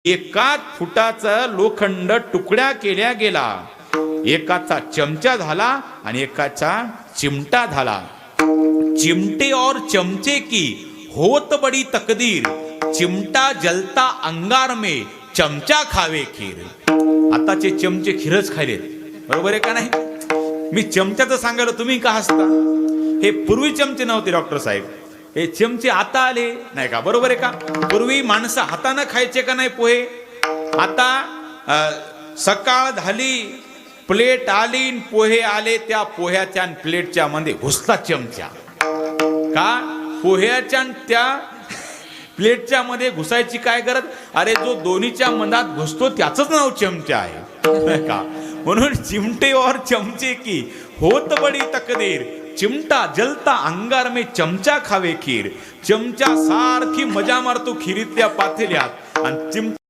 एकाच फुटाचा लोखंड तुकड्या केल्या गेला, एकाचा चमचा झाला आणि एकाचा चिमटा झाला। चिमटे और चमचे की होत बड़ी तकदीर, चिमटा जलता अंगार में चमचा खावे खीर। आताचे चमचे खीरच खायलेत, बरोबर आहे का नाही? मी चमच्याचं सांगायला तुम्ही का हसता? हे पूर्वी चमचे नव्हते डॉक्टर साहेब, हे चमचे आता आले नाही का? बरोबर आहे का? पूर्वी माणसं हाताने खायचे का नाही पोहे? आता सकाळ झाली, प्लेट आली, पोहे आले, त्या पोह्याच्या प्लेटच्या मध्ये घुसला चमचा। का? पोह्याच्या त्या प्लेटच्या मध्ये घुसायची काय गरज? अरे जो दोन्हीच्या मधात घुसतो त्याचंच नाव चमचा आहे का? म्हणून चिमटे और चमचे की होत बड़ी तकदीर, चिमटा जलता अंगार में चमचा खावे खीर। चमचा सारखी मजा मारतो खिरीतल्या पातेल्यात आणि चिमटा